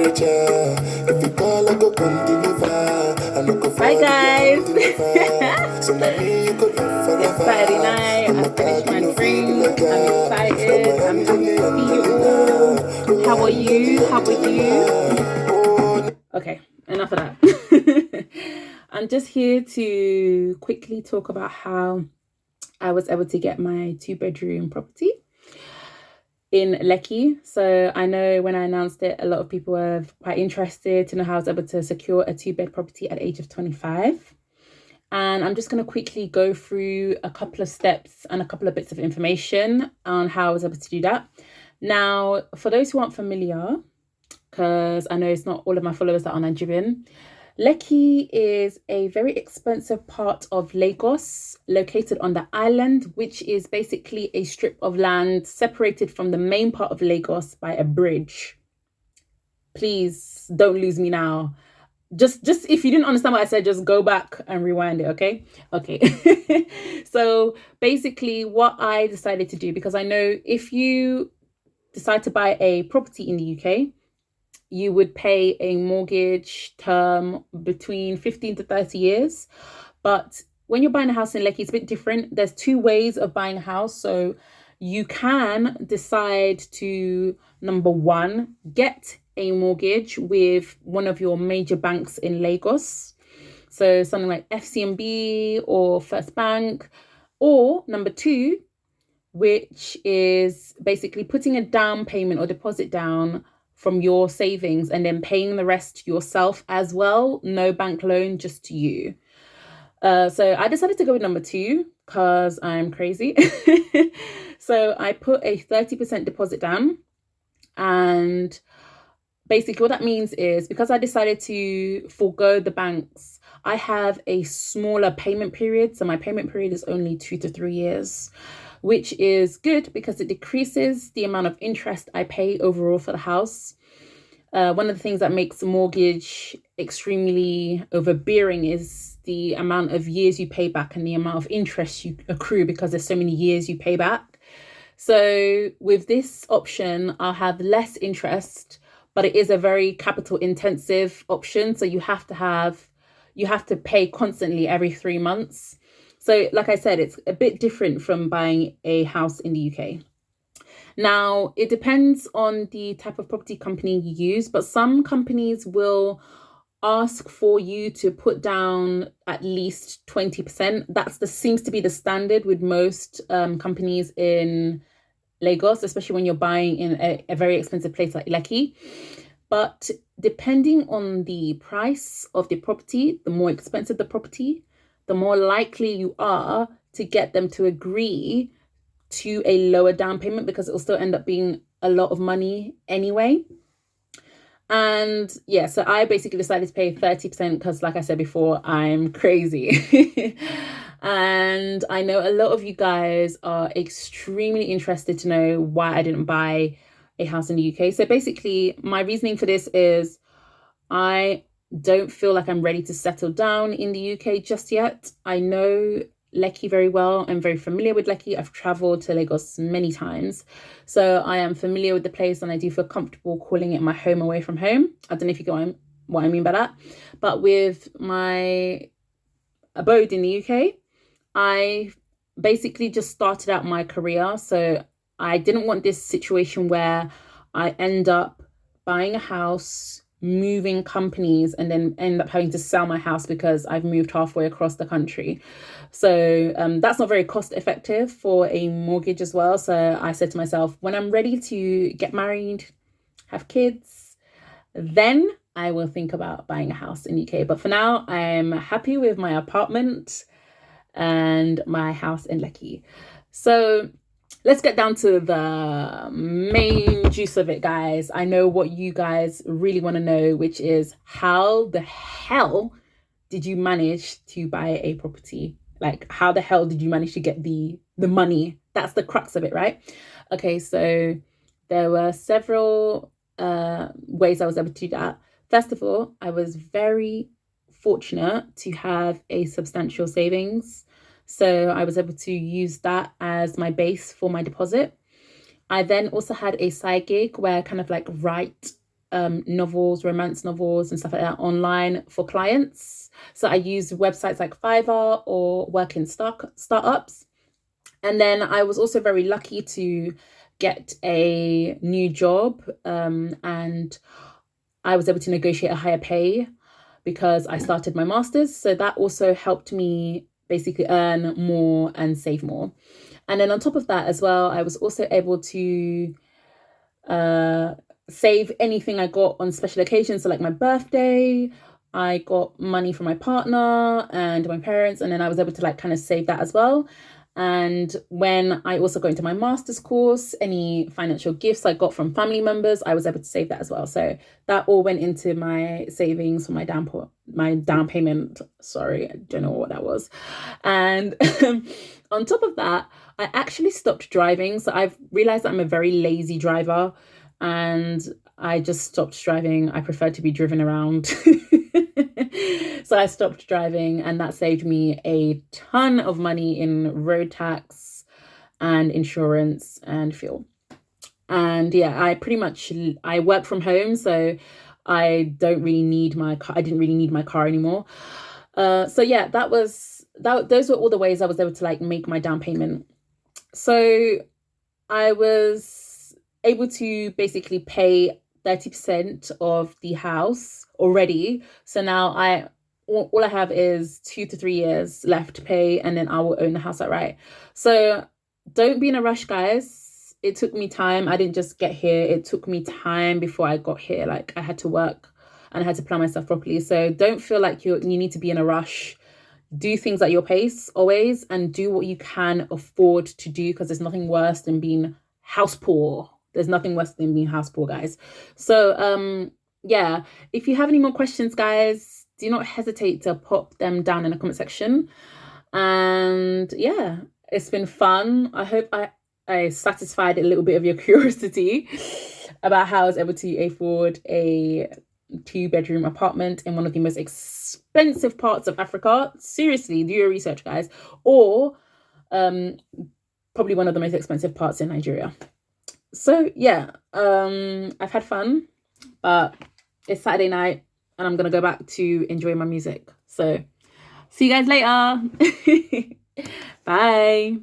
Hi guys. It's Saturday night. I finished my drink. I'm excited. I'm happy to see you all. How are you? How are you? Okay, enough of that. I'm just here to quickly talk about how I was able to get my 2-bedroom property in Lekki. So I know when I announced it, a lot of people were quite interested to know how I was able to secure a 2-bed property at the age of 25. And I'm just going to quickly go through a couple of steps and a couple of bits of information on how I was able to do that. Now, for those who aren't familiar, because I know it's not all of my followers that are Nigerian, Lekki is a very expensive part of Lagos, located on the island, which is basically a strip of land separated from the main part of Lagos by a bridge. Please don't lose me now. Just if you didn't understand what I said, just go back and rewind it, okay? So basically what I decided to do, because I know if you decide to buy a property in the UK, you would pay a mortgage term between 15 to 30 years. But when you're buying a house in Lekki, it's a bit different. There's 2 ways of buying a house. So you can decide to, number 1, get a mortgage with one of your major banks in Lagos. So something like FCMB or First Bank. Or number 2, which is basically putting a down payment or deposit down from your savings and then paying the rest yourself as well. No bank loan, just to you. So I decided to go with number 2 because I'm crazy. So I put a 30% deposit down, and basically what that means is, because I decided to forego the banks, I have a smaller payment period. So my payment period is only 2 to 3 years, which is good because it decreases the amount of interest I pay overall for the house. One of the things that makes a mortgage extremely overbearing is the amount of years you pay back and the amount of interest you accrue, because there's so many years you pay back. So with this option, I'll have less interest, but it is a very capital intensive option. So you have to pay constantly every 3 months. So like I said, it's a bit different from buying a house in the UK. Now, it depends on the type of property company you use, but some companies will ask for you to put down at least 20%. Seems to be the standard with most companies in Lagos, especially when you're buying in a very expensive place like Lekki. But depending on the price of the property, the more expensive the property, the more likely you are to get them to agree to a lower down payment, because it will still end up being a lot of money anyway. And yeah, so I basically decided to pay 30% because, like I said before, I'm crazy. And I know a lot of you guys are extremely interested to know why I didn't buy a house in the UK. So basically, my reasoning for this is I don't feel like I'm ready to settle down in the UK just yet. I know Lekki very well. I'm very familiar with Lekki. I've traveled to Lagos many times. So I am familiar with the place, and I do feel comfortable calling it my home away from home. I don't know if you get what I mean by that. But with my abode in the UK, I basically just started out my career. So I didn't want this situation where I end up buying a house, moving companies, and then end up having to sell my house because I've moved halfway across the country. So that's not very cost effective for a mortgage as well. So I said to myself, when I'm ready to get married, have kids, then I will think about buying a house in the UK. But for now, I'm happy with my apartment and my house in Lekki. So let's get down to the main juice of it, guys. I know what you guys really want to know, which is, how the hell did you manage to buy a property? Like, how the hell did you manage to get the money? That's the crux of it, right? Okay, so there were several ways I was able to do that. First of all, I was very fortunate to have a substantial savings. So I was able to use that as my base for my deposit. I then also had a side gig where I kind of like write novels, romance novels and stuff like that online for clients. So I use websites like Fiverr or work in startups. And then I was also very lucky to get a new job, and I was able to negotiate a higher pay because I started my master's. So that also helped me basically earn more and save more. And then on top of that as well, I was also able to save anything I got on special occasions. So like my birthday, I got money from my partner and my parents, and then I was able to like kind of save that as well. And when I also got into my master's course, any financial gifts I got from family members, I was able to save that as well. So that all went into my savings for my down payment. Sorry, I don't know what that was. And on top of that, I actually stopped driving. So I've realized that I'm a very lazy driver, and I just stopped driving. I prefer to be driven around. So I stopped driving, and that saved me a ton of money in road tax and insurance and fuel. And yeah, I work from home, so I don't really need my car. I didn't really need my car anymore. So yeah, those were all the ways I was able to like make my down payment. So I was able to basically pay 30% of the house already. So now all I have is 2 to 3 years left to pay, and then I will own the house outright. So don't be in a rush, guys. It took me time. I didn't just get here. It took me time before I got here. Like I had to work and I had to plan myself properly. So don't feel like you need to be in a rush. Do things at your pace always, and do what you can afford to do, because there's nothing worse than being house poor. There's nothing worse than being house poor, guys. So yeah, if you have any more questions, guys, do not hesitate to pop them down in the comment section. And yeah, it's been fun. I hope I satisfied a little bit of your curiosity about how I was able to afford a 2-bedroom apartment in one of the most expensive parts of Africa. Seriously, do your research, guys. Or probably one of the most expensive parts in Nigeria. So yeah, I've had fun, but it's Saturday night and I'm gonna go back to enjoy my music. So see you guys later. Bye.